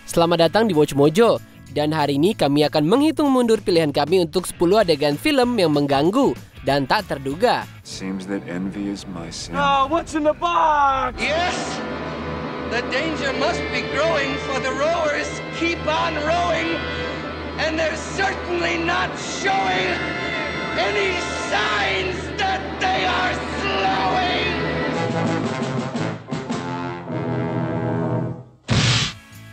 Selamat datang di Watch Mojo, dan hari ini kami akan menghitung mundur pilihan kami untuk 10 adegan film yang mengganggu dan tak terduga. Seems that envy is my sin. Oh, what's in the box? Yes, the danger must be growing, for the rowers keep on rowing, and they're certainly not showing any signs that they are slowing.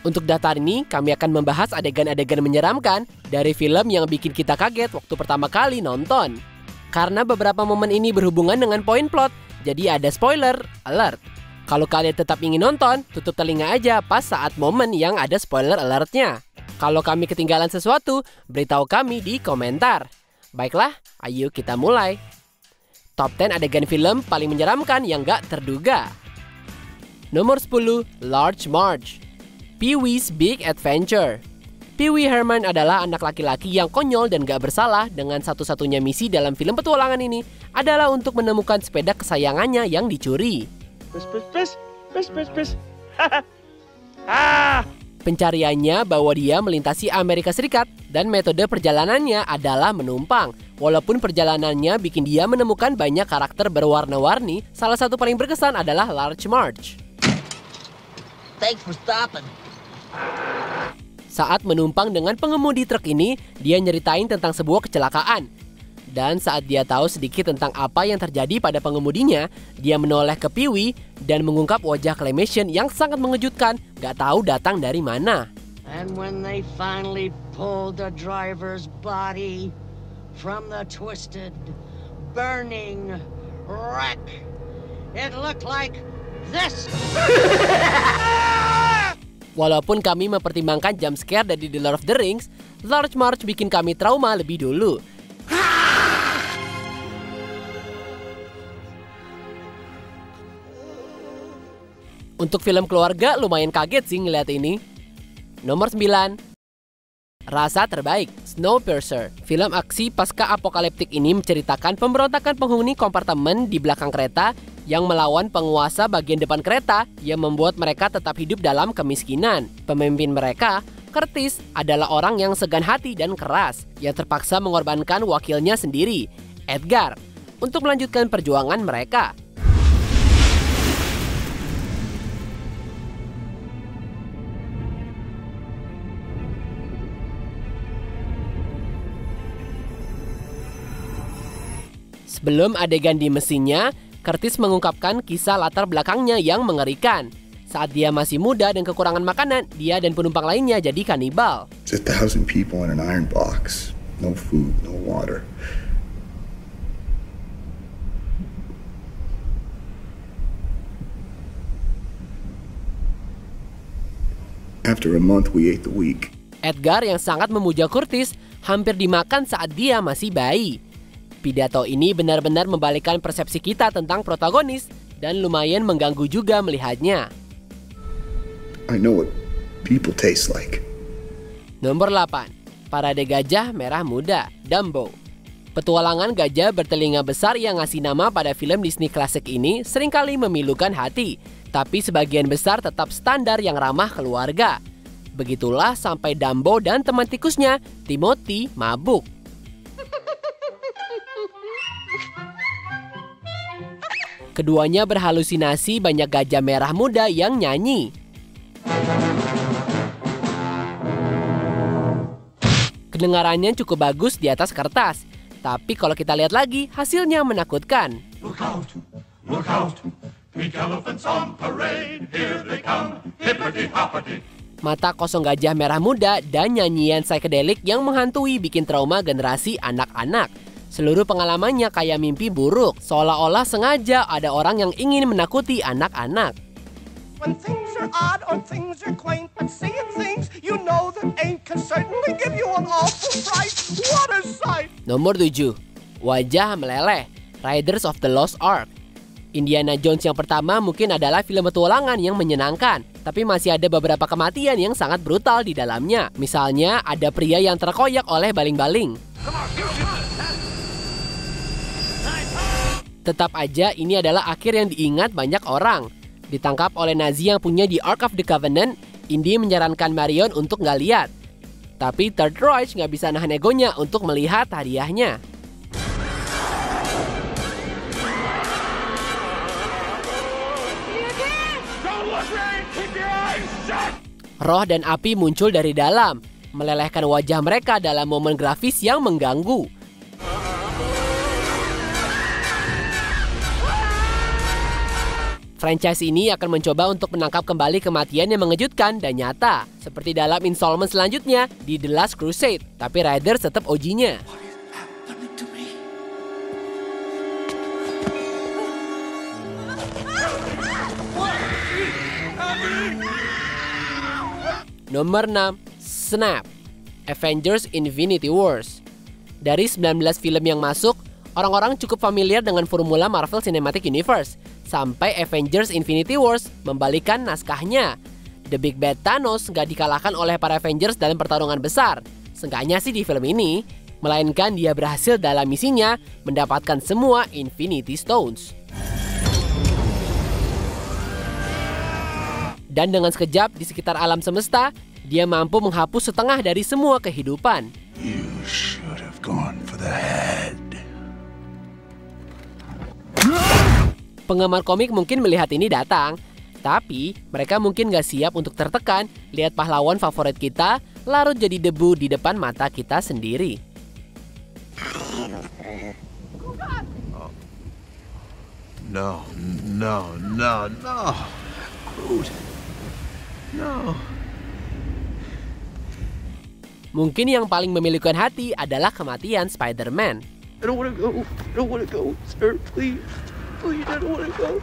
Untuk daftar ini, kami akan membahas adegan-adegan menyeramkan dari film yang bikin kita kaget waktu pertama kali nonton. Karena beberapa momen ini berhubungan dengan poin plot, jadi ada spoiler alert. Kalau kalian tetap ingin nonton, tutup telinga aja pas saat momen yang ada spoiler alertnya. Kalau kami ketinggalan sesuatu, beritahu kami di komentar. Baiklah, ayo kita mulai. Top 10 adegan film paling menyeramkan yang gak terduga. Nomor 10, Large Marge, Pee-wee's Big Adventure. Pee-wee Herman adalah anak laki-laki yang konyol dan gak bersalah, dengan satu-satunya misi dalam film petualangan ini adalah untuk menemukan sepeda kesayangannya yang dicuri. Pencariannya bawa dia melintasi Amerika Serikat, dan metode perjalanannya adalah menumpang. Walaupun perjalanannya bikin dia menemukan banyak karakter berwarna-warni, salah satu paling berkesan adalah Large Marge. Thanks for stopping. Saat menumpang dengan pengemudi truk ini, dia nyeritain tentang sebuah kecelakaan. Dan saat dia tahu sedikit tentang apa yang terjadi pada pengemudinya, dia menoleh ke Pee-wee dan mengungkap wajah claymation yang sangat mengejutkan, gak tahu datang dari mana. And when they finally pulled the driver's body from the twisted, burning wreck, it looked like this. Walaupun kami mempertimbangkan jump scare dari The Lord of the Rings, Large Marge bikin kami trauma lebih dulu. Untuk film keluarga lumayan kaget sih ngeliat ini. Nomor 9, Rasa Terbaik, Snowpiercer. Film aksi pasca apokaliptik ini menceritakan pemberontakan penghuni kompartemen di belakang kereta yang melawan penguasa bagian depan kereta yang membuat mereka tetap hidup dalam kemiskinan. Pemimpin mereka, Curtis, adalah orang yang segan hati dan keras yang terpaksa mengorbankan wakilnya sendiri, Edgar, untuk melanjutkan perjuangan mereka. Sebelum adegan di mesinnya, Curtis mengungkapkan kisah latar belakangnya yang mengerikan. Saat dia masih muda dan kekurangan makanan, dia dan penumpang lainnya jadi kanibal. 1,000 people in an iron box. No food, no water. After a month, we ate the weak. Edgar yang sangat memuja Curtis hampir dimakan saat dia masih bayi. Pidato ini benar-benar membalikkan persepsi kita tentang protagonis dan lumayan mengganggu juga melihatnya. I know what people taste like. Nomor 8, Parade Gajah Merah Muda, Dumbo. Petualangan gajah bertelinga besar yang ngasih nama pada film Disney klasik ini seringkali memilukan hati, tapi sebagian besar tetap standar yang ramah keluarga. Begitulah sampai Dumbo dan teman tikusnya, Timothy, mabuk. Keduanya berhalusinasi banyak gajah merah muda yang nyanyi. Kedengarannya cukup bagus di atas kertas, tapi kalau kita lihat lagi, hasilnya menakutkan. Look out, pink elephants on parade, here they come, hippity-hoppity. Mata kosong gajah merah muda dan nyanyian psychedelic yang menghantui bikin trauma generasi anak-anak. Seluruh pengalamannya kayak mimpi buruk, seolah-olah sengaja ada orang yang ingin menakuti anak-anak. When things are odd or things are quaint, but seeing things you know that ain't can certainly give you an awful fright. What a sight! Nomor 7, Wajah Meleleh, Raiders of the Lost Ark. Indiana Jones yang pertama mungkin adalah film petualangan yang menyenangkan, tapi masih ada beberapa kematian yang sangat brutal di dalamnya. Misalnya ada pria yang terkoyak oleh baling-baling. Tetap aja ini adalah akhir yang diingat banyak orang. Ditangkap oleh Nazi yang punya The Ark of the Covenant, Indy menyarankan Marion untuk nggak lihat. Tapi Third Reich nggak bisa nahan egonya untuk melihat hadiahnya. Roh dan api muncul dari dalam, melelehkan wajah mereka dalam momen grafis yang mengganggu. Franchise ini akan mencoba untuk menangkap kembali kematian yang mengejutkan dan nyata, seperti dalam installment selanjutnya di The Last Crusade, tapi Raiders tetap OG-nya. Nomor 6, Snap, Avengers Infinity Wars. Dari 19 film yang masuk, orang-orang cukup familiar dengan formula Marvel Cinematic Universe, sampai Avengers Infinity Wars membalikan naskahnya. The Big Bad Thanos nggak dikalahkan oleh para Avengers dalam pertarungan besar, seenggaknya sih di film ini, melainkan dia berhasil dalam misinya mendapatkan semua Infinity Stones. Dan dengan sekejap di sekitar alam semesta, dia mampu menghapus setengah dari semua kehidupan. You should have gone for the head. Penggemar komik mungkin melihat ini datang, tapi mereka mungkin gak siap untuk tertekan lihat pahlawan favorit kita larut jadi debu di depan mata kita sendiri. No. Groot. No. Mungkin yang paling memilikukan hati adalah kematian Spider-Man. I don't want to go, sir, please. Please, I don't want to go.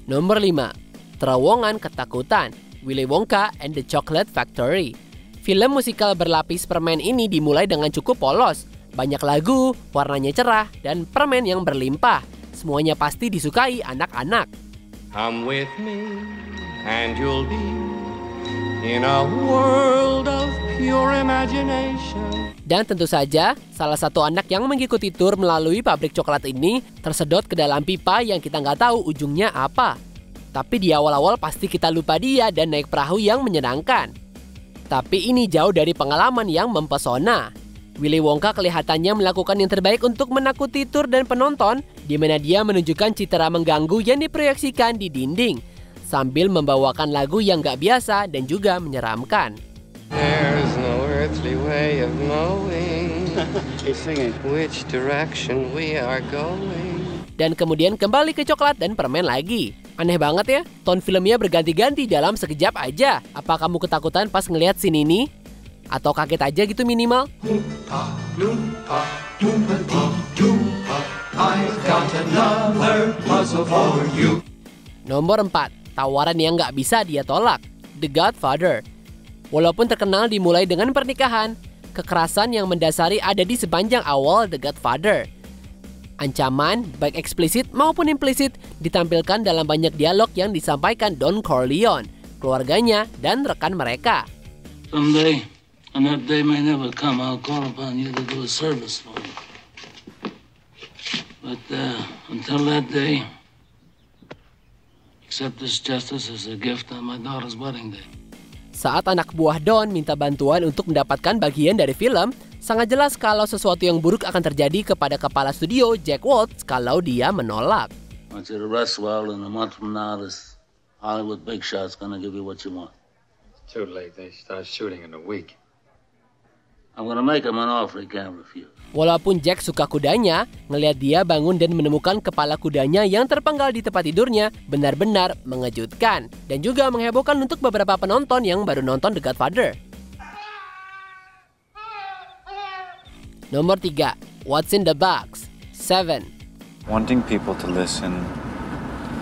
Nomor 5, Terowongan Ketakutan, Willy Wonka and the Chocolate Factory. Film musikal berlapis permen ini dimulai dengan cukup polos. Banyak lagu, warnanya cerah, dan permen yang berlimpah. Semuanya pasti disukai anak-anak. Come with me and you'll be in a world of pure imagination. Dan tentu saja, salah satu anak yang mengikuti tur melalui pabrik coklat ini tersedot ke dalam pipa yang kita nggak tahu ujungnya apa. Tapi di awal-awal pasti kita lupa dia dan naik perahu yang menyenangkan. Tapi ini jauh dari pengalaman yang mempesona. Willy Wonka kelihatannya melakukan yang terbaik untuk menakuti tur dan penonton, di mana dia menunjukkan citra mengganggu yang diproyeksikan di dinding, sambil membawakan lagu yang gak biasa dan juga menyeramkan. There's no earthly way of knowing which direction we are going. Dan kemudian kembali ke coklat dan permen lagi. Aneh banget ya, tone filmnya berganti-ganti dalam sekejap aja. Apa kamu ketakutan pas ngelihat scene ini? Atau kaget aja gitu minimal? Nomor 4, tawaran yang nggak bisa dia tolak, The Godfather. Walaupun terkenal dimulai dengan pernikahan, kekerasan yang mendasari ada di sepanjang awal The Godfather. Ancaman, baik eksplisit maupun implisit, ditampilkan dalam banyak dialog yang disampaikan Don Corleone, keluarganya, dan rekan mereka. Someday, and that day may never come, I'll call upon you to do a service for me. But until that day, accept this justice as a gift on my daughter's wedding day. Saat anak buah Don minta bantuan untuk mendapatkan bagian dari film, sangat jelas kalau sesuatu yang buruk akan terjadi kepada kepala studio Jack Waltz kalau dia menolak. I want you to rest well, and a month from now, this Hollywood big shot's gonna give you what you want. It's too late. They start shooting in a week. I'm gonna make him an offer he can't refuse. Walaupun Jack suka kudanya, ngelihat dia bangun dan menemukan kepala kudanya yang terpenggal di tempat tidurnya benar-benar mengejutkan. Dan juga menghebohkan untuk beberapa penonton yang baru nonton The Godfather. Nomor 3, What's in the Box, 7. Wanting people to listen,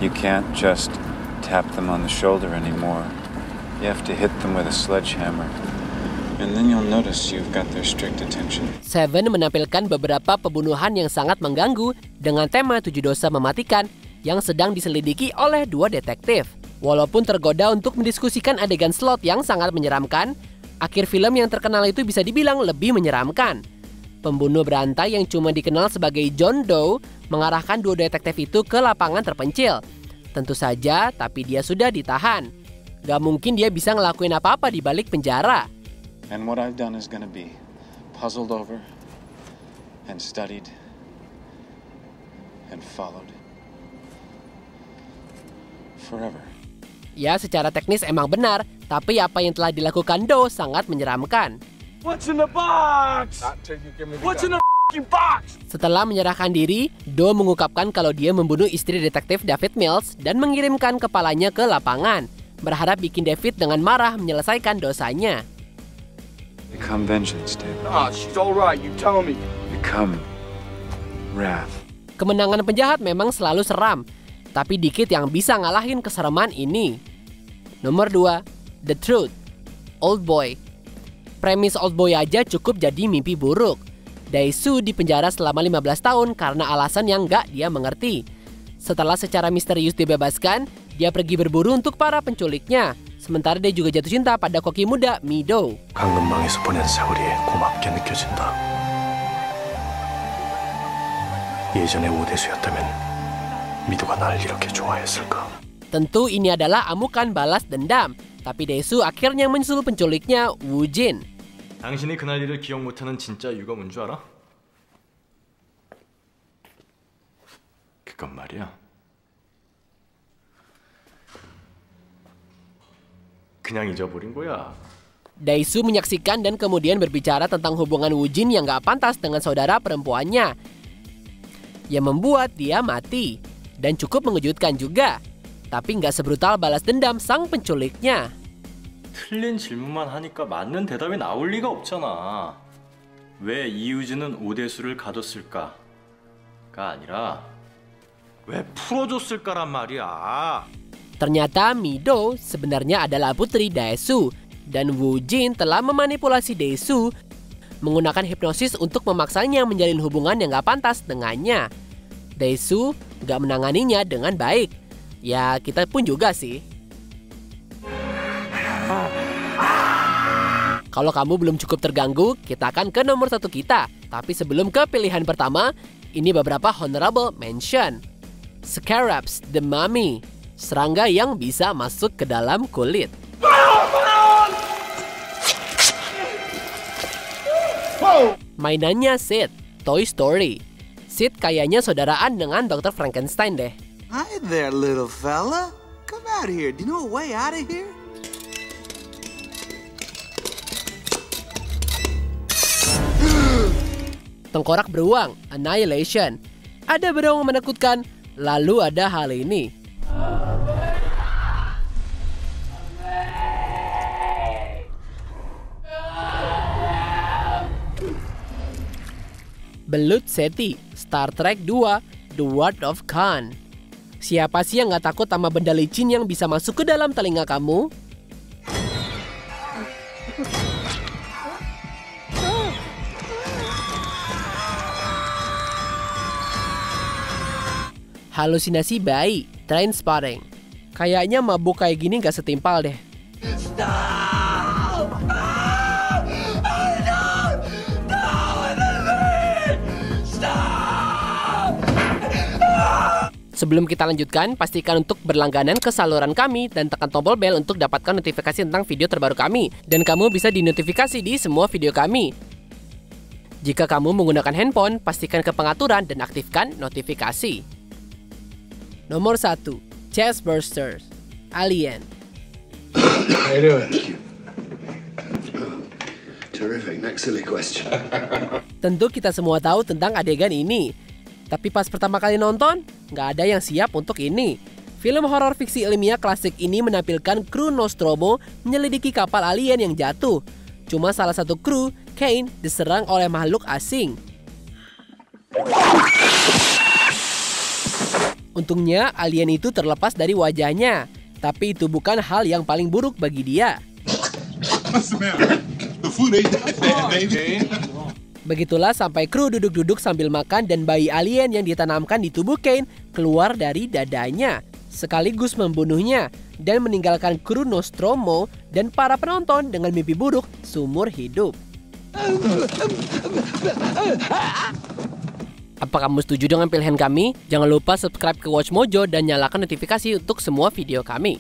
you can't just tap them on the shoulder anymore. You have to hit them with a sledgehammer. And then you'll notice you've got their strict attention. 7 menampilkan beberapa pembunuhan yang sangat mengganggu dengan tema 7 dosa mematikan yang sedang diselidiki oleh 2 detektif. Walaupun tergoda untuk mendiskusikan adegan slot yang sangat menyeramkan, akhir film yang terkenal itu bisa dibilang lebih menyeramkan. Pembunuh berantai yang cuma dikenal sebagai John Doe mengarahkan dua detektif itu ke lapangan terpencil. Tentu saja, tapi dia sudah ditahan. Gak mungkin dia bisa ngelakuin apa-apa di balik penjara. And what I've done is gonna be puzzled over and studied and followed forever. Ya, secara teknis emang benar, tapi apa yang telah dilakukan Doe sangat menyeramkan. What's in the box? What's in the box? Setelah menyerahkan diri, Doe mengungkapkan kalau dia membunuh istri detektif David Mills dan mengirimkan kepalanya ke lapangan, berharap bikin David dengan marah menyelesaikan dosanya. Become vengeance, David. Ah, she's all right. You tell me. Become wrath. Kemenangan penjahat memang selalu seram, tapi dikit yang bisa ngalahin kesereman ini. Nomor 2, The Truth, Old Boy. Premis Old Boy aja cukup jadi mimpi buruk. Dae-soo dipenjara selama 15 tahun karena alasan yang nggak dia mengerti. Setelah secara misterius dibebaskan, dia pergi berburu untuk para penculiknya. Sementara dia juga jatuh cinta pada koki muda Mi-do. 강금방에서 보낸 세월이 고맙게 느껴진다. 예전에 오대수였다면 미도가 날 이렇게 좋아했을까? Tentu ini adalah amukan balas dendam, tapi Dae-soo akhirnya menyusul penculiknya Woo-jin. 당신이 그날 일을 기억 못하는 진짜 이유가 뭔 줄 알아? 그건 말이야. 그냥 잊어버린 거야. Dae-soo menyaksikan dan kemudian berbicara tentang hubungan Woo-jin yang gak pantas dengan saudara perempuannya, yang membuat dia mati. Dan cukup mengejutkan juga, tapi nggak sebrutal balas dendam sang penculiknya. 틀린 질문만 하니까 맞는 대답이 나올 리가 없잖아. 왜 이유진은 오대수를 가뒀을까가 아니라 왜 풀어줬을까란 말이야. Ternyata Mi-do sebenarnya adalah putri Dae-soo, dan Woo-jin telah memanipulasi Dae-soo menggunakan hipnosis untuk memaksanya menjalin hubungan yang nggak pantas dengannya. Dae-soo nggak menanganinya dengan baik. Ya, kita pun juga sih. Kalau kamu belum cukup terganggu, kita akan ke nomor 1 kita. Tapi sebelum ke pilihan pertama, ini beberapa honorable mention. Scarabs, the Mummy, serangga yang bisa masuk ke dalam kulit. Mainannya Sid, Toy Story. Sid kayaknya saudaraan dengan Dr. Frankenstein deh. Hi there, little fella. Come out here. Do you know a way out of here? Tengkorak beruang, Annihilation. Ada beruang menakutkan, lalu ada hal ini. Belut Seti, Star Trek 2, The Wrath of Khan. Siapa sih yang nggak takut sama benda licin yang bisa masuk ke dalam telinga kamu? Halusinasi bayi, Trainspotting. Kayaknya mabuk kayak gini nggak setimpal deh. Sebelum kita lanjutkan, pastikan untuk berlangganan ke saluran kami dan tekan tombol bel untuk dapatkan notifikasi tentang video terbaru kami. Dan kamu bisa dinotifikasi di semua video kami. Jika kamu menggunakan handphone, pastikan ke pengaturan dan aktifkan notifikasi. Nomor 1, Chestbursters, Alien. How you doing? Terrific. Next silly question. Tentu kita semua tahu tentang adegan ini. Tapi pas pertama kali nonton, nggak ada yang siap untuk ini. Film horor fiksi ilmiah klasik ini menampilkan kru Nostromo menyelidiki kapal alien yang jatuh. Cuma salah satu kru, Kane, diserang oleh makhluk asing. Untungnya alien itu terlepas dari wajahnya, tapi itu bukan hal yang paling buruk bagi dia. Begitulah sampai kru duduk-duduk sambil makan dan bayi alien yang ditanamkan di tubuh Kane keluar dari dadanya, sekaligus membunuhnya. dan meninggalkan kru Nostromo dan para penonton dengan mimpi buruk seumur hidup. Apa kamu setuju dengan pilihan kami? Jangan lupa subscribe ke Watch Mojo dan nyalakan notifikasi untuk semua video kami.